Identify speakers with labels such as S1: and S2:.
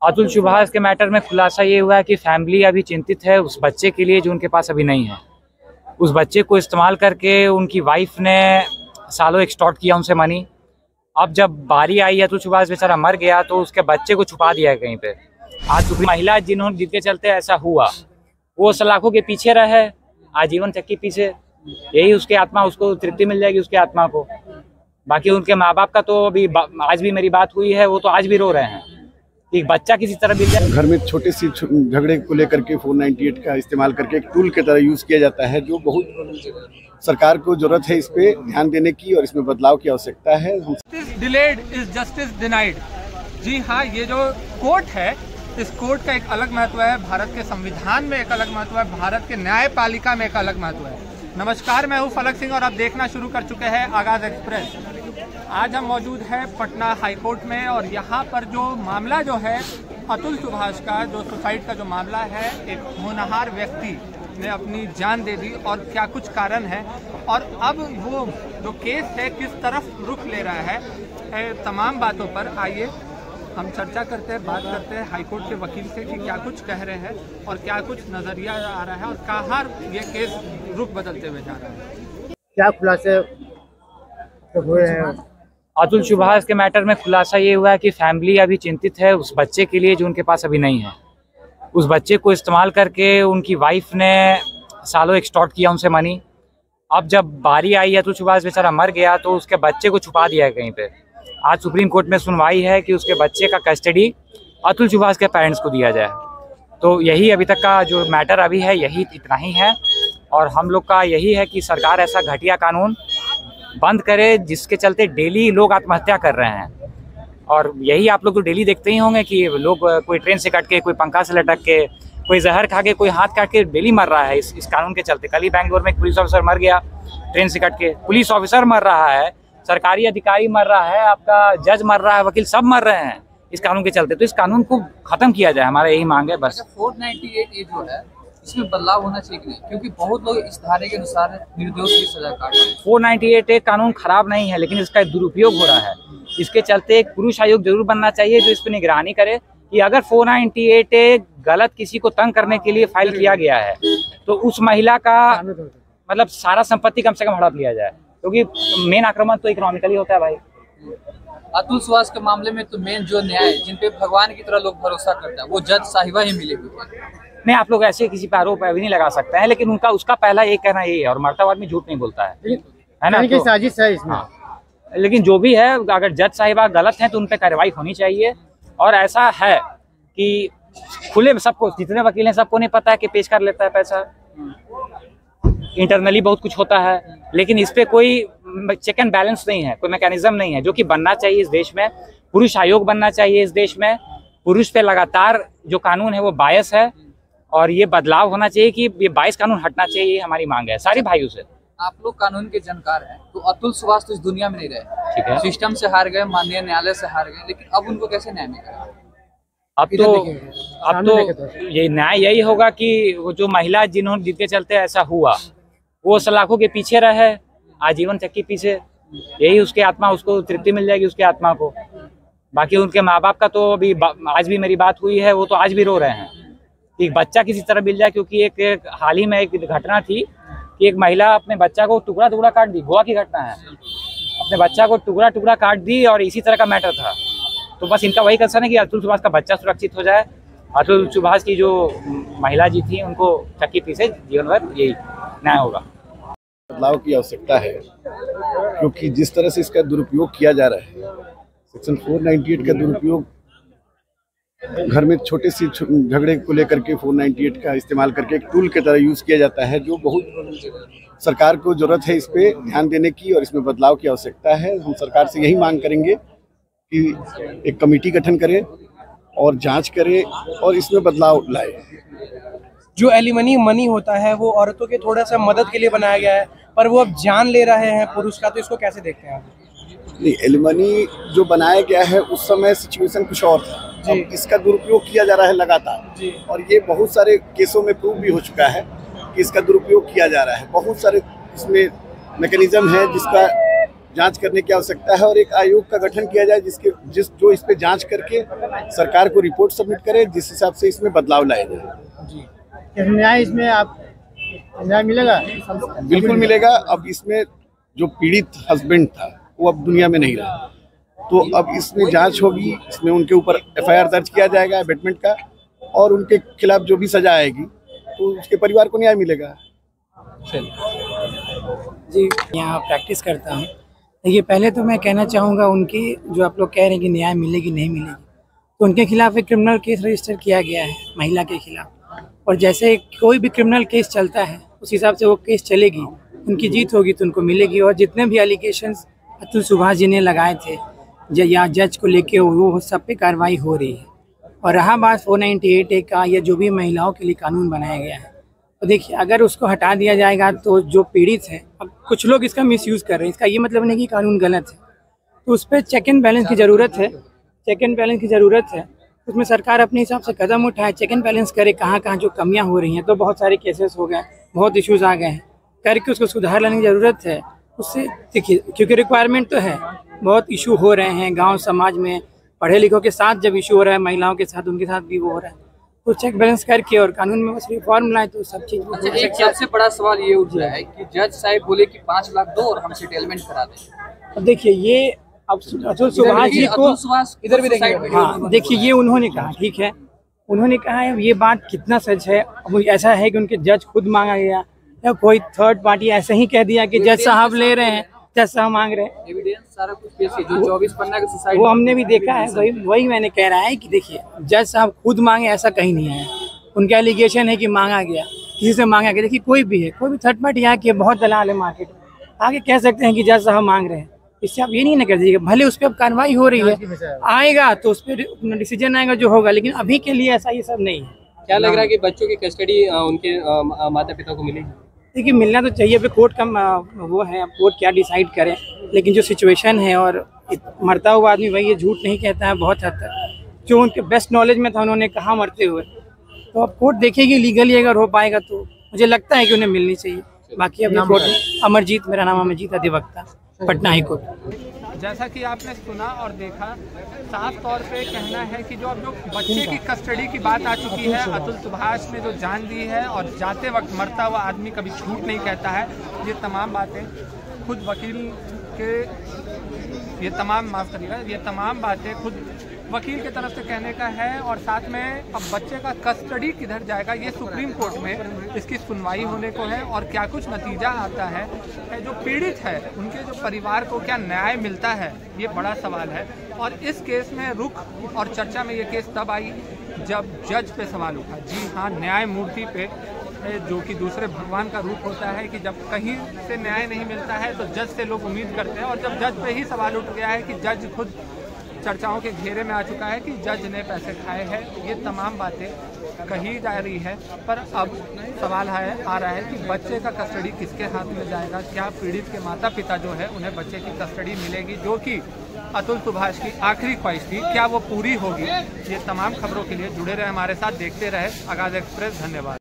S1: अतुल सुभाष के मैटर में खुलासा ये हुआ है कि फैमिली अभी चिंतित है उस बच्चे के लिए जो उनके पास अभी नहीं है। उस बच्चे को इस्तेमाल करके उनकी वाइफ ने सालों एक्सटॉर्ट किया उनसे मनी। अब जब बारी आई अतुल सुभाष बेचारा मर गया तो उसके बच्चे को छुपा दिया है कहीं पे। आज महिला जिनके चलते ऐसा हुआ वो सलाखों के पीछे रहे आजीवन तक के पीछे, यही उसकी आत्मा उसको तृप्ति मिल जाएगी उसकी आत्मा को। बाकी उनके माँ बाप का तो अभी आज भी मेरी बात हुई है, वो तो आज भी रो रहे हैं कि बच्चा किसी तरह मिल जाए।
S2: घर में छोटे सी झगड़े को लेकर के 498 का इस्तेमाल करके एक टूल की तरह यूज किया जाता है, जो बहुत सरकार को जरूरत है इस पे ध्यान देने की और इसमें बदलाव की आवश्यकता है।
S3: Delayed is justice denied. जी हाँ, ये जो कोर्ट है इस कोर्ट का एक अलग महत्व है, भारत के संविधान में एक अलग महत्व है, भारत के न्यायपालिका में एक अलग महत्व है। नमस्कार, मैं हूँ फलक सिंह और आप देखना शुरू कर चुके हैं आगाज एक्सप्रेस। आज हम मौजूद हैं पटना हाईकोर्ट में और यहाँ पर जो मामला जो है अतुल सुभाष का, जो सुसाइड का जो मामला है, एक होनहार व्यक्ति ने अपनी जान दे दी और क्या कुछ कारण है और अब वो जो केस है किस तरफ रुख ले रहा है, तमाम बातों पर आइए हम चर्चा करते हैं, बात करते हैं हाईकोर्ट के वकील से कि क्या कुछ कह रहे हैं और क्या कुछ नजरिया आ रहा है और कहाँ ये केस रुख बदलते हुए जा रहा है।
S4: क्या खुलासे हुए हैं?
S1: अतुल सुभाष के मैटर में खुलासा ये हुआ है कि फैमिली अभी चिंतित है उस बच्चे के लिए जो उनके पास अभी नहीं है। उस बच्चे को इस्तेमाल करके उनकी वाइफ ने सालों एक्सटॉर्ट किया उनसे मनी। अब जब बारी आई अतुल सुभाष बेचारा मर गया तो उसके बच्चे को छुपा दिया है कहीं पे। आज सुप्रीम कोर्ट में सुनवाई है कि उसके बच्चे का कस्टडी अतुल सुभाष के पेरेंट्स को दिया जाए। तो यही अभी तक का जो मैटर अभी है यही इतना ही है और हम लोग का यही है कि सरकार ऐसा घटिया कानून बंद करे जिसके चलते डेली लोग आत्महत्या कर रहे हैं। और यही आप लोग तो डेली देखते ही होंगे कि लोग कोई ट्रेन से कट के, कोई पंखा से लटक के, कोई जहर खा के, कोई हाथ काट के डेली मर रहा है इस कानून के चलते। कल ही बैंगलोर में एक पुलिस ऑफिसर मर गया ट्रेन से कट के। पुलिस ऑफिसर मर रहा है, सरकारी अधिकारी मर रहा है, आपका जज मर रहा है, वकील सब मर रहे हैं इस कानून के चलते। तो इस कानून को खत्म किया जाए, हमारा यही मांग है बस।
S5: 498 ये जो है इसमें बदलाव होना चाहिए कि नहीं, क्योंकि बहुत लोग इस धारे के अनुसार निर्दोष की सजा काट रहे हैं।
S1: 498 एक कानून खराब नहीं है, लेकिन इसका दुरुपयोग हो रहा है। इसके चलते एक पुरुष आयोग जरूर बनना चाहिए जो इस पर निगरानी करे कि अगर 498 गलत किसी को तंग करने के लिए फाइल किया गया है तो उस महिला का मतलब सारा संपत्ति कम से कम हड़प लिया जाए, क्योंकि मेन आक्रमण तो इकोनॉमिकली होता है भाई।
S5: अतुल सुभाष के मामले में तो मेन जो न्याय जिन पे भगवान की तरह लोग भरोसा करते हैं वो जज साहिबा ही मिले हुए।
S1: नहीं, आप लोग ऐसे किसी पे आरोप भी नहीं लगा सकते हैं, लेकिन उसका पहला एक कहना यही है और मरता आदमी झूठ नहीं बोलता है ना। तो
S4: साजिश है इसमें।
S1: लेकिन जो भी है, अगर जज साहिबा गलत हैं तो उन पर कार्रवाई होनी चाहिए। और ऐसा है कि खुले सबको, जितने वकील हैं सबको नहीं पता है कि पेश कर लेता है पैसा। इंटरनली बहुत कुछ होता है, लेकिन इस पे कोई चेक एंड बैलेंस नहीं है, कोई मैकेनिज्म नहीं है, जो कि बनना चाहिए इस देश में। पुरुष आयोग बनना चाहिए इस देश में। पुरुष पे लगातार जो कानून है वो बायस है और ये बदलाव होना चाहिए कि ये बायस कानून हटना चाहिए, ये हमारी मांग है सारी भाइयों से।
S5: आप लोग कानून के जानकार हैं, तो अतुल सुभाष तो इस दुनिया में नहीं रहे,
S1: ठीक है,
S5: सिस्टम से हार गए, माननीय न्यायालय से हार गए, लेकिन अब उनको कैसे न्याय मिलेगा?
S1: अब तो ये न्याय यही होगा कि वो जो महिला जिनके चलते ऐसा हुआ वो सलाखों के पीछे रहे आजीवन तक के पीछे, यही उसकी आत्मा उसको तृप्ति मिल जाएगी उसकी आत्मा को। बाकी उनके माँ बाप का तो अभी आज भी मेरी बात हुई है, वो तो आज भी रो रहे हैं कि बच्चा किसी तरह मिल जाए। क्योंकि एक हाल ही में एक घटना थी कि एक महिला अपने बच्चा को टुकड़ा टुकड़ा काट दी, गोवा की घटना है, अपने बच्चा को टुकड़ा टुकड़ा काट दी और इसी तरह का मैटर था। तो बस इनका वही कंसर्न है कि अतुल सुभाष का बच्चा सुरक्षित हो जाए। अतुल सुभाष की जो महिला जी थी उनको चक्की पीछे जीवन भर यही न्याय होगा।
S2: बदलाव की आवश्यकता है, क्योंकि जिस तरह से इसका दुरुपयोग किया जा रहा है, सेक्शन 498 का दुरुपयोग घर में छोटे सी झगड़े को लेकर के 498 का इस्तेमाल करके एक टूल की तरह यूज किया जाता है, जो बहुत सरकार को जरूरत है इस पे ध्यान देने की और इसमें बदलाव की आवश्यकता है। हम सरकार से यही मांग करेंगे कि एक कमेटी गठन करे और जांच करे और इसमें बदलाव लाए।
S4: जो एलिमनी मनी होता है वो औरतों के थोड़ा सा मदद के लिए बनाया गया है, पर वो अब जान ले रहे हैं पुरुष का, तो इसको कैसे देखते हैं आप?
S2: नहीं, एलिमनी जो बनाया गया है उस समय सिचुएशन कुछ और था, अब इसका दुरुपयोग किया जा रहा है लगातार और ये बहुत सारे केसों में प्रूव भी हो चुका है कि इसका दुरुपयोग किया जा रहा है। बहुत सारे इसमें मैकेनिज्म है जिसका जांच करने की आवश्यकता है और एक आयोग का गठन किया जाए जो इस पे जांच करके सरकार को रिपोर्ट सबमिट करे, जिस हिसाब से इसमें बदलाव लाया जाए।
S6: न्याय इसमें आप न्याय मिलेगा?
S2: बिल्कुल मिलेगा। अब इसमें जो पीड़ित हस्बैंड था वो अब दुनिया में नहीं रहा, तो अब इसमें जांच होगी, इसमें उनके ऊपर FIR दर्ज किया जाएगा अबेटमेंट का, और उनके खिलाफ जो भी सजा आएगी तो उसके परिवार को न्याय मिलेगा।
S7: जी, यहाँ प्रैक्टिस करता हूँ। देखिए, पहले तो मैं कहना चाहूँगा, उनकी जो आप लोग कह रहे हैं कि न्याय मिलेगी नहीं मिलेगी, तो उनके खिलाफ एक क्रिमिनल केस रजिस्टर किया गया है महिला के खिलाफ, और जैसे कोई भी क्रिमिनल केस चलता है उस हिसाब से वो केस चलेगी। उनकी जीत होगी तो उनको मिलेगी। और जितने भी एलिगेशंस अतुल सुभाष जी ने लगाए थे या जज को लेके, वो सब पे कार्रवाई हो रही है। और रहा बात 498A का, या जो भी महिलाओं के लिए कानून बनाया गया है, तो देखिए, अगर उसको हटा दिया जाएगा तो जो पीड़ित है, अब कुछ लोग इसका मिसयूज़ कर रहे हैं, इसका ये मतलब नहीं कि कानून गलत है, तो उस पर चेक एंड बैलेंस की ज़रूरत है। चेक एंड बैलेंस की ज़रूरत है, उसमें सरकार अपने हिसाब से कदम उठाए, चेक एंड बैलेंस करे कहाँ कहाँ जो कमियाँ हो रही हैं। तो बहुत सारे केसेस हो गए, बहुत इश्यूज़ आ गए हैं, करके उसको सुधार लाने की ज़रूरत है। उससे देखिए, क्योंकि रिक्वायरमेंट तो है, बहुत इशू हो रहे हैं गांव समाज में, पढ़े लिखों के साथ जब इशू हो रहा है, महिलाओं के साथ, उनके साथ भी वो हो रहा है, तो चेक बैलेंस करके और कानून में बस रिफॉर्म लाए तो सब चीज़।
S5: अच्छा, एक सबसे बड़ा सवाल ये उठ रहा है कि जज साहब बोले कि 5 लाख दो और हम सेटलमेंट करा दें।
S7: अब देखिए, ये अब अतुल सुभाष जी को
S5: इधर भी देखिए।
S7: हाँ, देखिए, ये उन्होंने कहा, ठीक है, उन्होंने कहा है, ये बात कितना सच है। अब ऐसा है कि उनके जज खुद मांगा गया, या कोई थर्ड पार्टी ऐसे ही कह दिया कि जज साहब ले रहे हैं, जज साहब मांग रहे हैं?
S5: एविडेंस सारा कुछ पेश है, जो 24 पन्ना की सोसाइटी,
S7: वो हमने भी देखा है। वही मैंने कह रहा है कि देखिए, जज साहब खुद मांगे ऐसा कहीं नहीं है। उनका एलिगेशन है कि मांगा गया, किसी से मांगा गया। देखिए, कोई भी है, कोई भी थर्ड पार्टी आके, बहुत दलाल है मार्केट में, आगे कह सकते हैं कि जज साहब मांग रहे हैं। इससे आप ये नहीं ना कर दीजिएगा, भले उस पर अब कार्रवाई हो रही है, आएगा तो उस पर डिसीजन आएगा जो होगा, लेकिन अभी के लिए ऐसा ये सब नहीं है।
S5: क्या लग रहा है कि बच्चों की कस्टडी उनके माता पिता को मिलेगी?
S7: देखिए, मिलना तो चाहिए, अभी कोर्ट का वो है, अब कोर्ट क्या डिसाइड करे, लेकिन जो सिचुएशन है, और मरता हुआ आदमी भाई ये झूठ नहीं कहता है बहुत हद तक, जो उनके बेस्ट नॉलेज में था उन्होंने कहा मरते हुए, तो अब कोर्ट देखेगी लीगली अगर हो पाएगा तो मुझे लगता है कि उन्हें मिलनी चाहिए। बाकी अभी कोर्ट, अमरजीत, मेरा नाम अमरजीत, अधिवक्ता, पटना हाई कोर्ट।
S3: जैसा कि आपने सुना और देखा, साफ तौर पे कहना है कि जो अब जो बच्चे की कस्टडी की बात आ चुकी है, अतुल सुभाष ने जो जान दी है, और जाते वक्त मरता हुआ आदमी कभी झूठ नहीं कहता है, ये तमाम बातें खुद वकील के, ये तमाम बातें खुद वकील की तरफ से कहने का है। और साथ में अब बच्चे का कस्टडी किधर जाएगा, ये सुप्रीम कोर्ट में इसकी सुनवाई होने को है, और क्या कुछ नतीजा आता है, जो पीड़ित है उनके जो परिवार को क्या न्याय मिलता है, ये बड़ा सवाल है। और इस केस में रुख और चर्चा में ये केस तब आई जब जज पे सवाल उठा। जी हाँ, न्यायमूर्ति पे, जो कि दूसरे भगवान का रूप होता है, कि जब कहीं से न्याय नहीं मिलता है तो जज से लोग उम्मीद करते हैं, और जब जज पे ही सवाल उठ गया है कि जज खुद चर्चाओं के घेरे में आ चुका है कि जज ने पैसे खाए हैं, ये तमाम बातें कही जा रही है। पर अब सवाल आ रहा है कि बच्चे का कस्टडी किसके हाथ में जाएगा? क्या पीड़ित के माता पिता जो है उन्हें बच्चे की कस्टडी मिलेगी, जो कि अतुल सुभाष की आखिरी ख्वाहिश थी, क्या वो पूरी होगी? ये तमाम खबरों के लिए जुड़े रहे हमारे साथ, देखते रहे आगाज़ एक्सप्रेस। धन्यवाद।